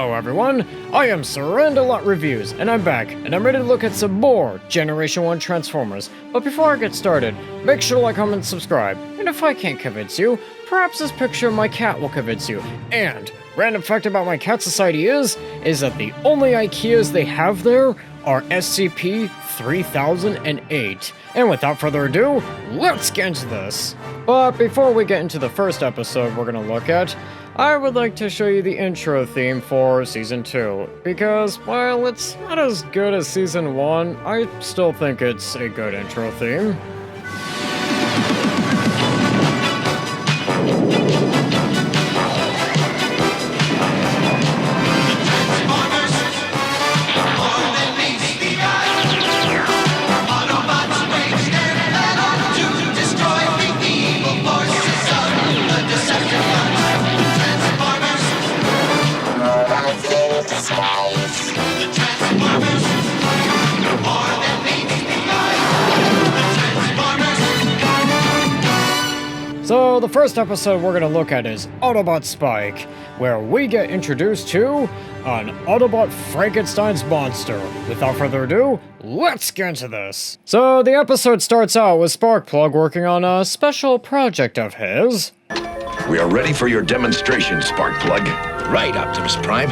Hello everyone, I am Surrendalot Reviews, and I'm back, and I'm ready to look at some more Generation 1 Transformers. But before I get started, make sure to like, comment, and subscribe. And if I can't convince you, perhaps this picture of my cat will convince you. And, random fact about my cat society is that the only IKEAs they have there are SCP-3008. And without further ado, let's get into this. But before we get into the first episode we're gonna look at, I would like to show you the intro theme for Season 2, because while it's not as good as Season 1, I still think it's a good intro theme. So the first episode we're gonna look at is Autobot Spike, where we get introduced to an Autobot Frankenstein's monster. Without further ado, let's get into this. So the episode starts out with Sparkplug working on a special project of his. We are ready for your demonstration, Sparkplug. Right, Optimus Prime.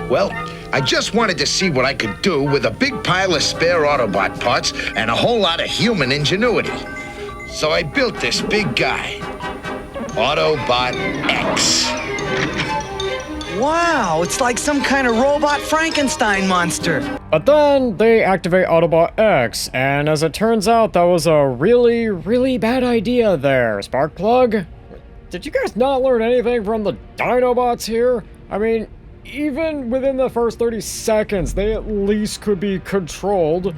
Well, I just wanted to see what I could do with a big pile of spare Autobot parts and a whole lot of human ingenuity. So I built this big guy, Autobot X. Wow, it's like some kind of robot Frankenstein monster. But then they activate Autobot X, and as it turns out, that was a really bad idea there, Sparkplug. Did you guys not learn anything from the Dinobots here? I mean, even within the first 30 seconds, they at least could be controlled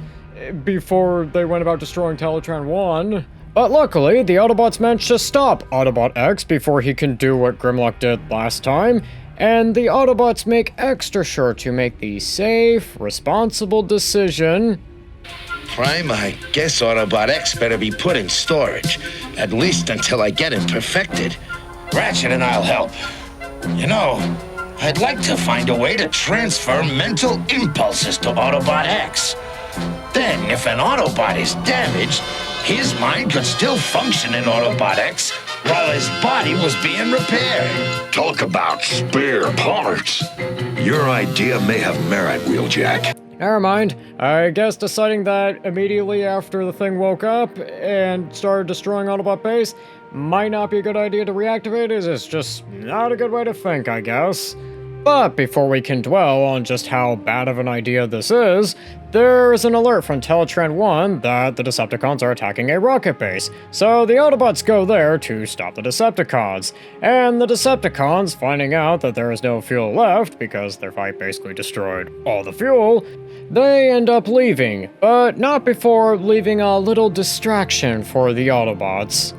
before they went about destroying Teletran 1. But luckily, the Autobots managed to stop Autobot X before he can do what Grimlock did last time, and the Autobots make extra sure to make the safe, responsible decision. Prime, I guess Autobot X better be put in storage, at least until I get it perfected. Ratchet and I'll help. You know, I'd like to find a way to transfer mental impulses to Autobot X. Then, if an Autobot is damaged, his mind could still function in Autobot X while his body was being repaired. Talk about spare parts. Your idea may have merit, Wheeljack. Never mind. I guess deciding that immediately after the thing woke up and started destroying Autobot Base might not be a good idea to reactivate it. It's just not a good way to think, I guess. But before we can dwell on just how bad of an idea this is, there's an alert from Teletran 1 that the Decepticons are attacking a rocket base, so the Autobots go there to stop the Decepticons. And the Decepticons, finding out that there is no fuel left because their fight basically destroyed all the fuel, they end up leaving, but not before leaving a little distraction for the Autobots.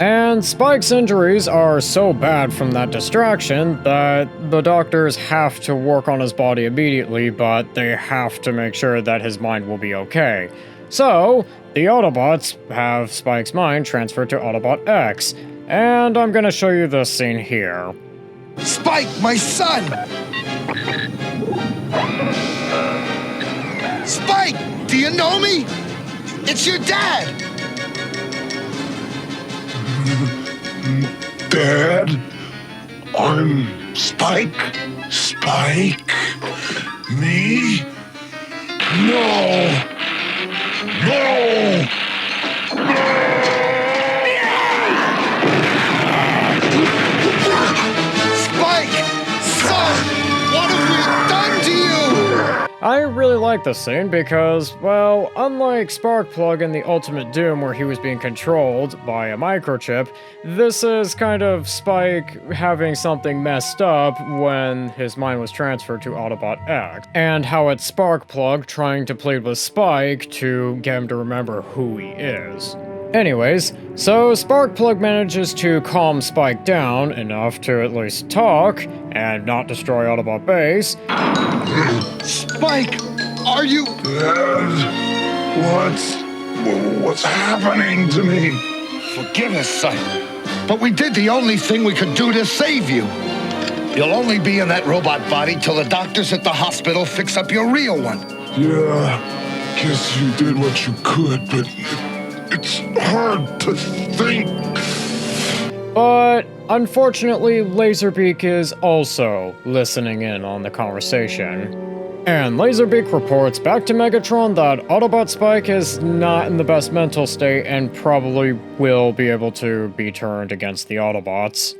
And Spike's injuries are so bad from that distraction that the doctors have to work on his body immediately, but they have to make sure that his mind will be okay. So, the Autobots have Spike's mind transferred to Autobot X, and I'm gonna show you this scene here. Spike, my son! Spike, do you know me? It's your dad! Dad? I'm Spike? Spike? Me? No! No! Spike! Son! What have we done to you? I really like this scene because, well, unlike Sparkplug in the Ultimate Doom where he was being controlled by a microchip, this is kind of Spike having something messed up when his mind was transferred to Autobot X, and how it's Sparkplug trying to plead with Spike to get him to remember who he is. Anyways, so Sparkplug manages to calm Spike down enough to at least talk and not destroy Autobot Base. Spike, are you... What's happening to me? Forgive us, son, but we did the only thing we could do to save you. You'll only be in that robot body till the doctors at the hospital fix up your real one. Yeah, guess you did what you could, but it's hard to think. But unfortunately, Laserbeak is also listening in on the conversation. And Laserbeak reports back to Megatron that Autobot Spike is not in the best mental state and probably will be able to be turned against the Autobots.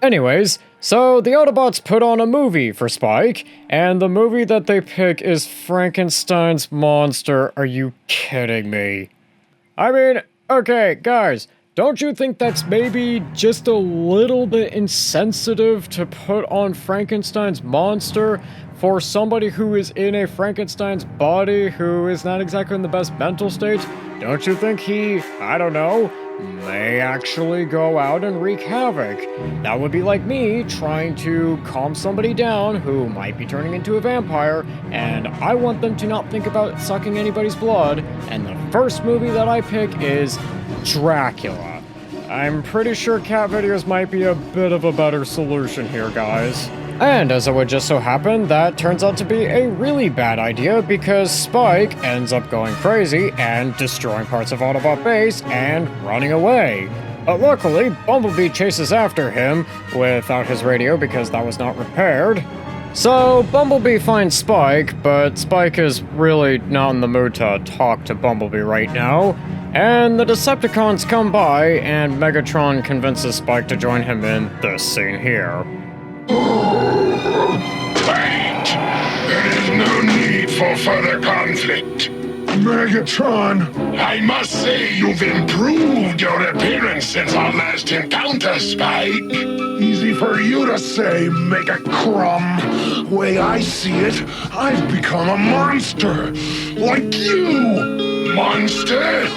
Anyways, so the Autobots put on a movie for Spike, and the movie that they pick is Frankenstein's monster. Are you kidding me? I mean, okay, guys, don't you think that's maybe just a little bit insensitive to put on Frankenstein's monster for somebody who is in a Frankenstein's body who is not exactly in the best mental state? Don't you think he, I don't know, may actually go out and wreak havoc? That would be like me trying to calm somebody down who might be turning into a vampire, and I want them to not think about sucking anybody's blood, and the first movie that I pick is Dracula. I'm pretty sure cat videos might be a bit of a better solution here, guys. And as it would just so happen, that turns out to be a really bad idea because Spike ends up going crazy and destroying parts of Autobot Base and running away. But luckily, Bumblebee chases after him without his radio because that was not repaired. So Bumblebee finds Spike, but Spike is really not in the mood to talk to Bumblebee right now. And the Decepticons come by, and Megatron convinces Spike to join him in this scene here. Wait! There is no need for further conflict. Megatron! I must say you've improved your appearance since our last encounter, Spike. Easy for you to say, Megacrum. Way I see it, I've become a monster. Like you! Monster?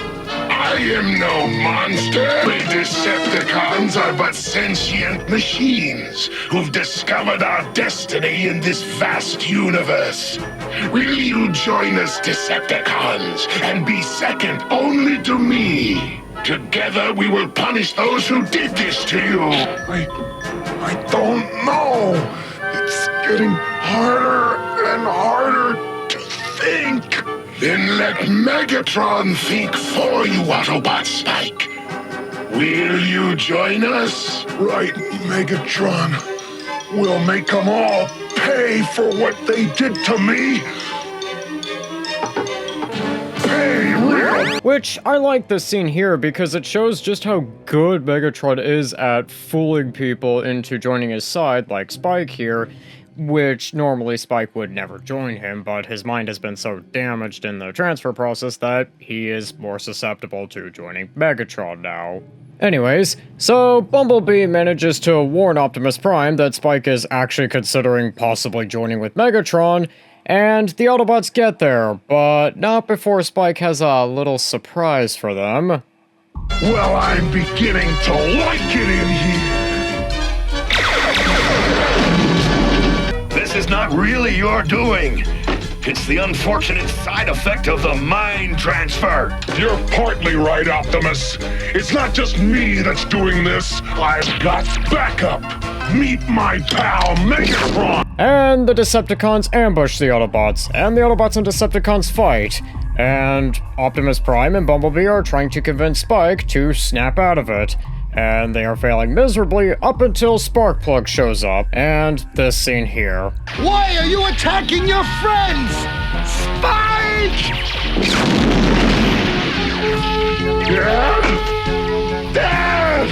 I am no monster. We Decepticons are but sentient machines who've discovered our destiny in this vast universe. Will you join us, Decepticons, and be second only to me? Together we will punish those who did this to you. I don't know. It's getting harder and harder to think. Then let Megatron think for you, Autobot Spike. Will you join us? Right, Megatron. We'll make them all pay for what they did to me. Pay real. Which, I like this scene here because it shows just how good Megatron is at fooling people into joining his side, like Spike here, which normally Spike would never join him, but his mind has been so damaged in the transfer process that he is more susceptible to joining Megatron now. Anyways, so Bumblebee manages to warn Optimus Prime that Spike is actually considering possibly joining with Megatron, and the Autobots get there, but not before Spike has a little surprise for them. Well, I'm beginning to like it in here. This is not really your doing. It's the unfortunate side effect of the mind transfer. You're partly right, Optimus. It's not just me that's doing this. I've got backup. Meet my pal, Megatron. And the Decepticons ambush the Autobots, and the Autobots and Decepticons fight. And Optimus Prime and Bumblebee are trying to convince Spike to snap out of it. And they are failing miserably up until Sparkplug shows up, and this scene here. Why are you attacking your friends? Spike! Dad? Dad!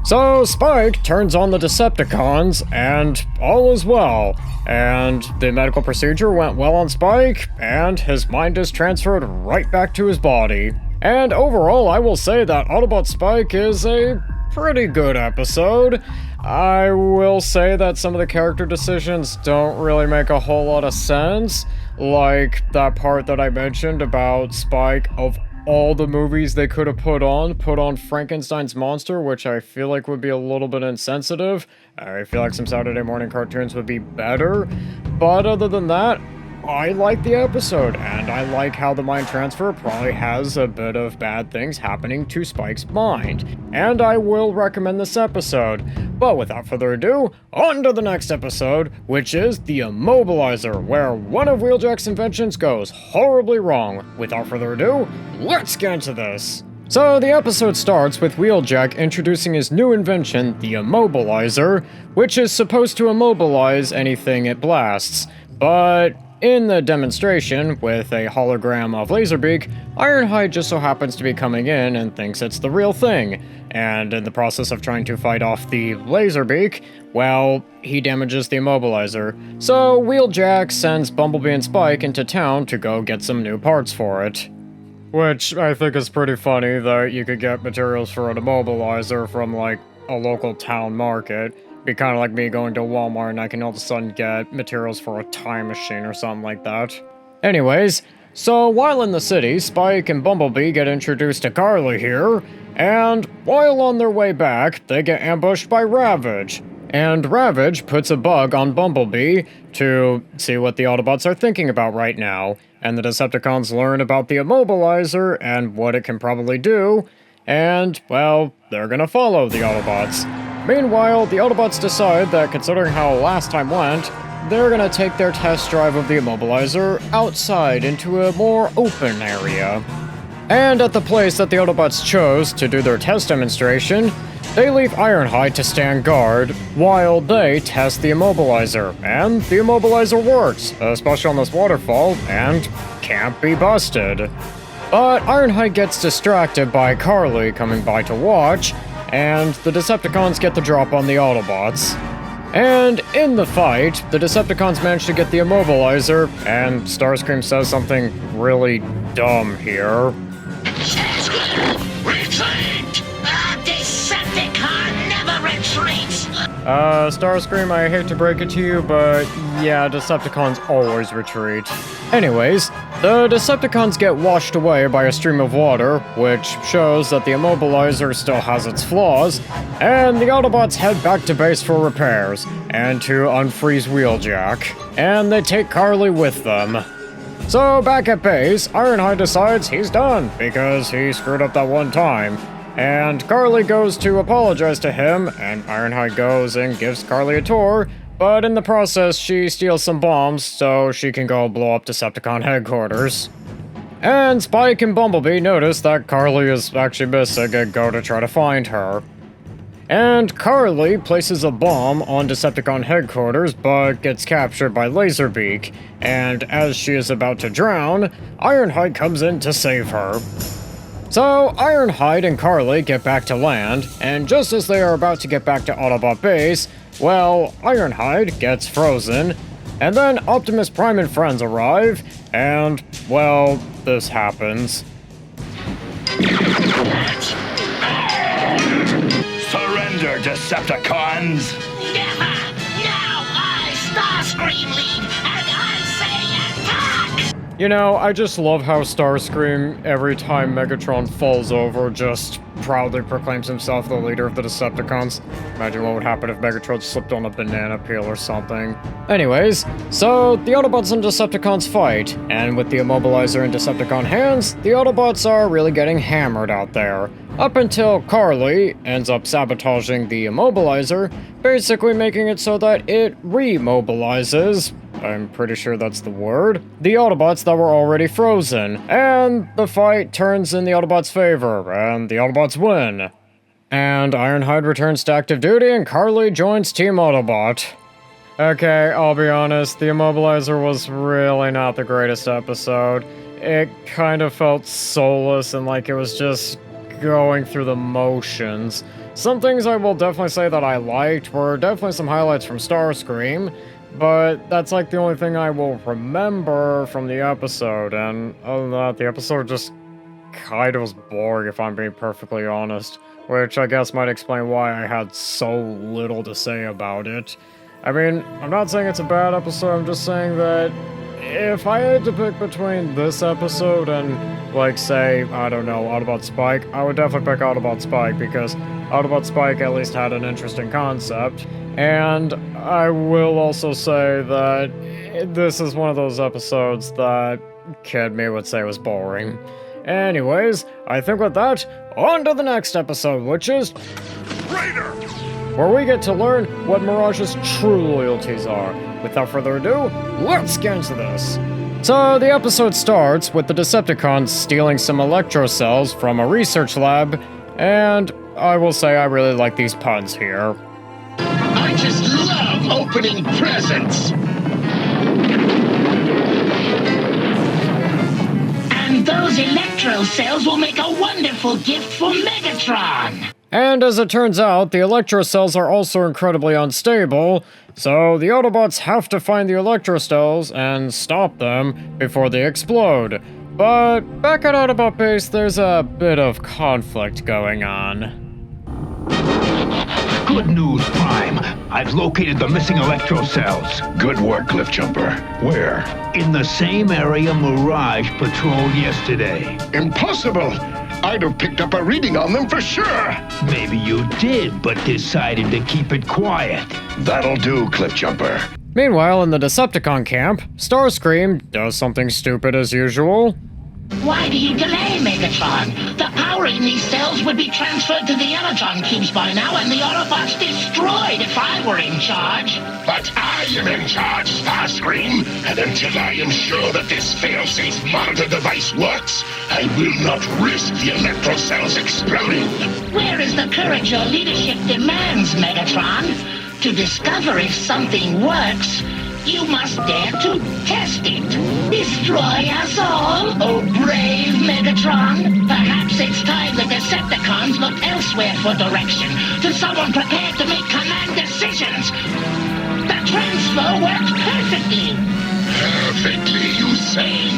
So Spike turns on the Decepticons, and all is well. And the medical procedure went well on Spike, and his mind is transferred right back to his body. And overall, I will say that Autobot Spike is a pretty good episode. I will say that some of the character decisions don't really make a whole lot of sense, like that part that I mentioned about Spike, of all the movies they could have put on Frankenstein's monster, which I feel like would be a little bit insensitive. I feel like some Saturday morning cartoons would be better, but other than that, I like the episode, and I like how the mind transfer probably has a bit of bad things happening to Spike's mind. And I will recommend this episode. But without further ado, on to the next episode, which is the Immobilizer, where one of Wheeljack's inventions goes horribly wrong. Without further ado, let's get into this. So the episode starts with Wheeljack introducing his new invention, the Immobilizer, which is supposed to immobilize anything it blasts. But in the demonstration, with a hologram of Laserbeak, Ironhide just so happens to be coming in and thinks it's the real thing. And in the process of trying to fight off the Laserbeak, well, he damages the Immobilizer. So Wheeljack sends Bumblebee and Spike into town to go get some new parts for it. Which I think is pretty funny that you could get materials for an Immobilizer from, like, a local town market. Be kind of like me going to Walmart and I can all of a sudden get materials for a time machine or something like that. Anyways, so while in the city, Spike and Bumblebee get introduced to Carly here, and while on their way back, they get ambushed by Ravage. And Ravage puts a bug on Bumblebee to see what the Autobots are thinking about right now. And the Decepticons learn about the Immobilizer and what it can probably do, and, well, they're gonna follow the Autobots. Meanwhile, the Autobots decide that, considering how last time went, they're gonna take their test drive of the Immobilizer outside into a more open area. And at the place that the Autobots chose to do their test demonstration, they leave Ironhide to stand guard while they test the Immobilizer, and the Immobilizer works, especially on this waterfall, and can't be busted. But Ironhide gets distracted by Carly coming by to watch, and the Decepticons get the drop on the Autobots. And in the fight, the Decepticons manage to get the Immobilizer, and Starscream says something really dumb here. Retreat! A Decepticon never retreats! Starscream, I hate to break it to you, but yeah, Decepticons always retreat. Anyways, the Decepticons get washed away by a stream of water, which shows that the Immobilizer still has its flaws, and the Autobots head back to base for repairs, and to unfreeze Wheeljack, and they take Carly with them. So back at base, Ironhide decides he's done, because he screwed up that one time. And Carly goes to apologize to him, and Ironhide goes and gives Carly a tour, but in the process she steals some bombs so she can go blow up Decepticon headquarters. And Spike and Bumblebee notice that Carly is actually missing and go to try to find her. And Carly places a bomb on Decepticon headquarters but gets captured by Laserbeak, and as she is about to drown, Ironhide comes in to save her. So Ironhide and Carly get back to land, and just as they are about to get back to Autobot base, well, Ironhide gets frozen, and then Optimus Prime and friends arrive, and, well, this happens. Surrender, Decepticons! Never! Now I, Starscream, lead, and I say attack! You know, I just love how Starscream, every time Megatron falls over, just proudly proclaims himself the leader of the Decepticons. Imagine what would happen if Megatron slipped on a banana peel or something. Anyways, so the Autobots and Decepticons fight, and with the Immobilizer in Decepticon hands, the Autobots are really getting hammered out there. Up until Carly ends up sabotaging the Immobilizer, basically making it so that it remobilizes, I'm pretty sure that's the word, the Autobots that were already frozen, and the fight turns in the Autobots' favor, and the Autobots win. And Ironhide returns to active duty, and Carly joins Team Autobot. Okay, I'll be honest, the Immobilizer was really not the greatest episode. It kind of felt soulless and like it was just going through the motions. Some things I will definitely say that I liked were definitely some highlights from Starscream, but that's like the only thing I will remember from the episode, and other than that, the episode just kind of was boring if I'm being perfectly honest, which I guess might explain why I had so little to say about it. I mean, I'm not saying it's a bad episode, I'm just saying that if I had to pick between this episode and, like, say, I don't know, Autobot Spike, I would definitely pick Autobot Spike because Autobot Spike at least had an interesting concept. And I will also say that this is one of those episodes that Kid Me would say was boring. Anyways, I think with that, on to the next episode, which is Raider! where we get to learn what Mirage's true loyalties are. Without further ado, let's get into this. So the episode starts with the Decepticons stealing some electro cells from a research lab, and I will say I really like these puns here. I just love opening presents! And those electro cells will make a wonderful gift for Megatron. And as it turns out, the electro cells are also incredibly unstable, so the Autobots have to find the electro cells and stop them before they explode. But back at Autobot Base, there's a bit of conflict going on. Good news, Prime. I've located the missing electro cells. Good work, Cliffjumper. Where? In the same area Mirage patrolled yesterday. Impossible! I'd have picked up a reading on them for sure! Maybe you did, but decided to keep it quiet. That'll do, Cliffjumper. Meanwhile, in the Decepticon camp, Starscream does something stupid as usual. Why do you delay, Megatron? The power in these cells would be transferred to the Energon cubes by now and the Autobots destroyed if I were in charge. But I am in charge, Starscream, and until I am sure that this fail-safe monitor device works, I will not risk the electro cells exploding. Where is the courage your leadership demands, Megatron? To discover if something works, you must dare to test it. Destroy us all, oh brave Megatron. Perhaps it's time the Decepticons looked elsewhere for direction, to someone prepared to make command decisions. The transfer worked perfectly. Perfectly, you say?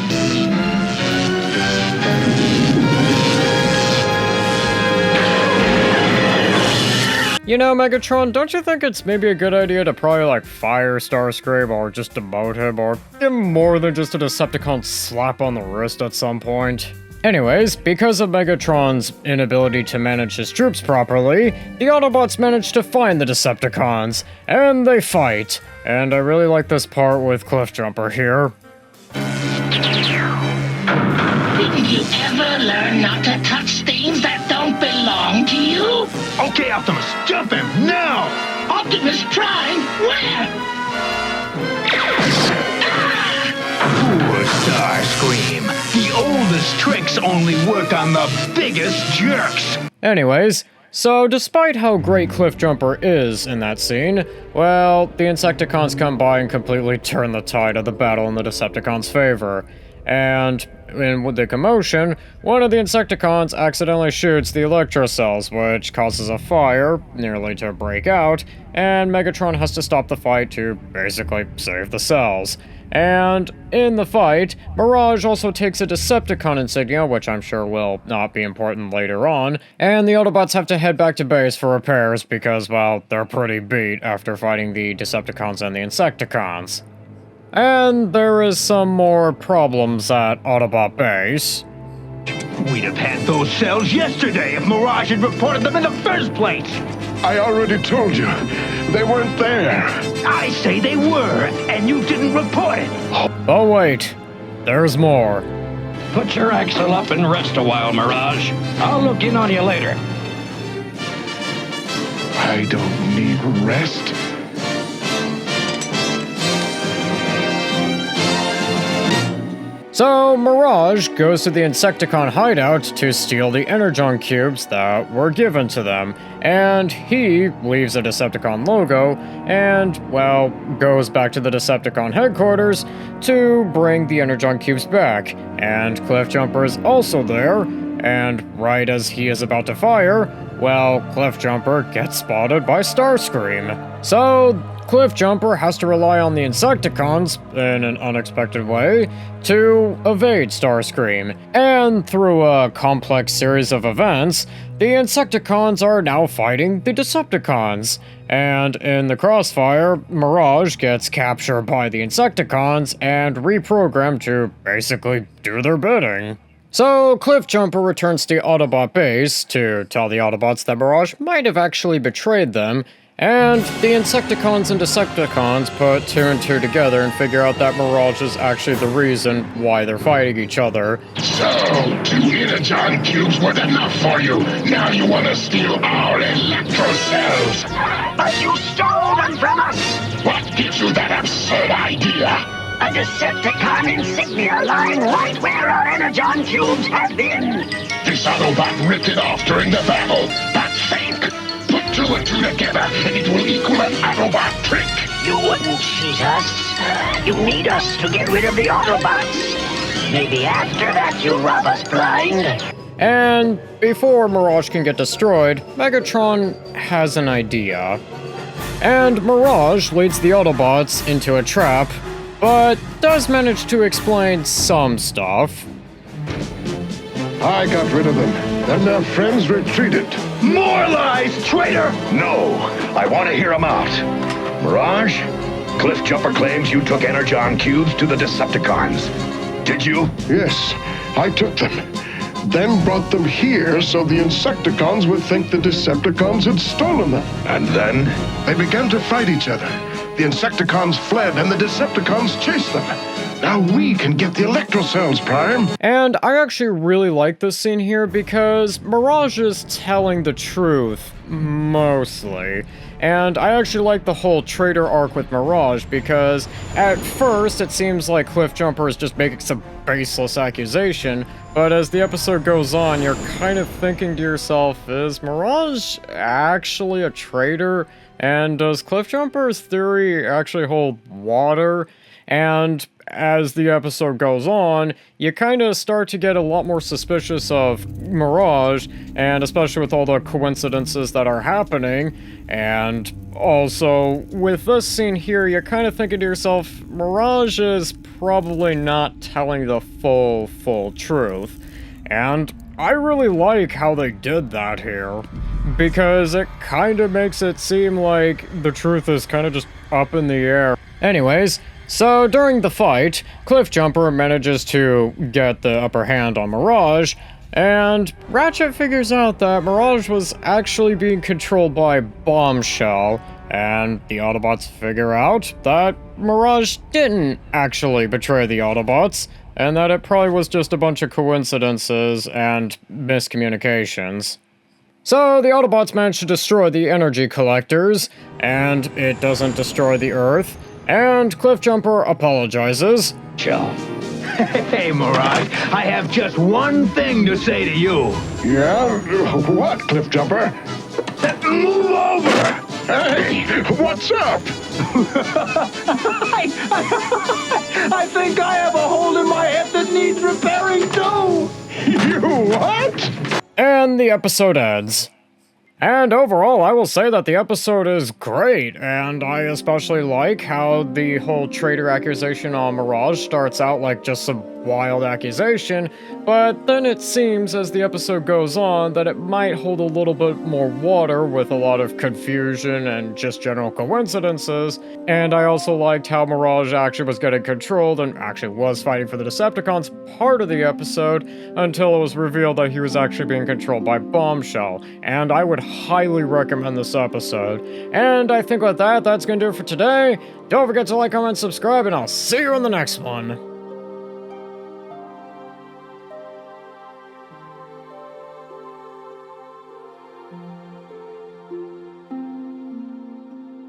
You know, Megatron, don't you think it's maybe a good idea to probably, like, fire Starscream or just demote him or give him more than just a Decepticon slap on the wrist at some point? Anyways, because of Megatron's inability to manage his troops properly, the Autobots manage to find the Decepticons, and they fight. And I really like this part with Cliffjumper here. Didn't you ever learn not to touch things that don't belong to you? Okay, Optimus, jump him, now! Optimus Prime, where? Poor Starscream. The oldest tricks only work on the biggest jerks. Anyways, so despite how great Cliffjumper is in that scene, well, the Insecticons come by and completely turn the tide of the battle in the Decepticons' favor. And with the commotion, one of the Insecticons accidentally shoots the electro cells, which causes a fire nearly to break out, and Megatron has to stop the fight to basically save the cells. And in the fight, Mirage also takes a Decepticon insignia, which I'm sure will not be important later on, and the Autobots have to head back to base for repairs because, well, they're pretty beat after fighting the Decepticons and the Insecticons. And there is some more problems at Autobot Base. We'd have had those cells yesterday if Mirage had reported them in the first place. I already told you, they weren't there. I say they were, and you didn't report it. Oh wait, there's more. Put your axle up and rest a while, Mirage. I'll look in on you later. I don't need rest. So, Mirage goes to the Insecticon hideout to steal the Energon cubes that were given to them, and he leaves a Decepticon logo and, well, goes back to the Decepticon headquarters to bring the Energon cubes back, and Cliffjumper is also there, and right as he is about to fire, well, Cliffjumper gets spotted by Starscream. So, Cliffjumper has to rely on the Insecticons, in an unexpected way, to evade Starscream. And through a complex series of events, the Insecticons are now fighting the Decepticons. And in the crossfire, Mirage gets captured by the Insecticons and reprogrammed to basically do their bidding. So, Cliffjumper returns to the Autobot base to tell the Autobots that Mirage might have actually betrayed them, and the Insecticons and Decepticons put 2 and 2 together and figure out that Mirage is actually the reason why they're fighting each other. So, 2 Energon cubes weren't enough for you. Now you want to steal our electro cells. But you stole them from us! What gives you that absurd idea? A Decepticon insignia lying right where our Energon cubes have been! This Autobot ripped it off during the battle. But think! Put 2 and 2 together and it will equal an Autobot trick. You wouldn't cheat us. You need us to get rid of the Autobots. Maybe after that you rob us blind. And before Mirage can get destroyed, Megatron has an idea. And Mirage leads the Autobots into a trap, but does manage to explain some stuff. I got rid of them, and their friends retreated. More lies, traitor! No, I want to hear him out. Mirage, Cliffjumper claims you took Energon cubes to the Decepticons. Did you? Yes, I took them. Then brought them here so the Insecticons would think the Decepticons had stolen them. And then? They began to fight each other. The Insecticons fled and the Decepticons chased them. Now we can get the electro cells, Prime. And I actually really like this scene here because Mirage is telling the truth, mostly. And I actually like the whole traitor arc with Mirage because at first it seems like Cliffjumper is just making some baseless accusation, but as the episode goes on, you're kind of thinking to yourself, is Mirage actually a traitor? And does Cliffjumper's theory actually hold water? And as the episode goes on, you kind of start to get a lot more suspicious of Mirage, and especially with all the coincidences that are happening. And also, with this scene here, you're kind of thinking to yourself, Mirage is probably not telling the full truth. And I really like how they did that here, because it kind of makes it seem like the truth is kind of just up in the air. Anyways, so during the fight, Cliffjumper manages to get the upper hand on Mirage, and Ratchet figures out that Mirage was actually being controlled by Bombshell, and the Autobots figure out that Mirage didn't actually betray the Autobots, and that it probably was just a bunch of coincidences and miscommunications. So the Autobots manage to destroy the energy collectors, and it doesn't destroy the Earth, and Cliffjumper apologizes. Chill. Hey, Mirage, I have just one thing to say to you. Yeah? What, Cliffjumper? Move over! Hey, what's up? I think I have a hole in my head that needs repairing too! You what? And the episode ends. And overall, I will say that the episode is great, and I especially like how the whole traitor accusation on Mirage starts out like just some wild accusation, but then it seems as the episode goes on that it might hold a little bit more water with a lot of confusion and just general coincidences. And I also liked how Mirage actually was getting controlled and actually was fighting for the Decepticons part of the episode until it was revealed that he was actually being controlled by Bombshell. And I would highly recommend this episode. And I think with that, that's gonna do it for today. Don't forget to like, comment, subscribe, and I'll see you in the next one.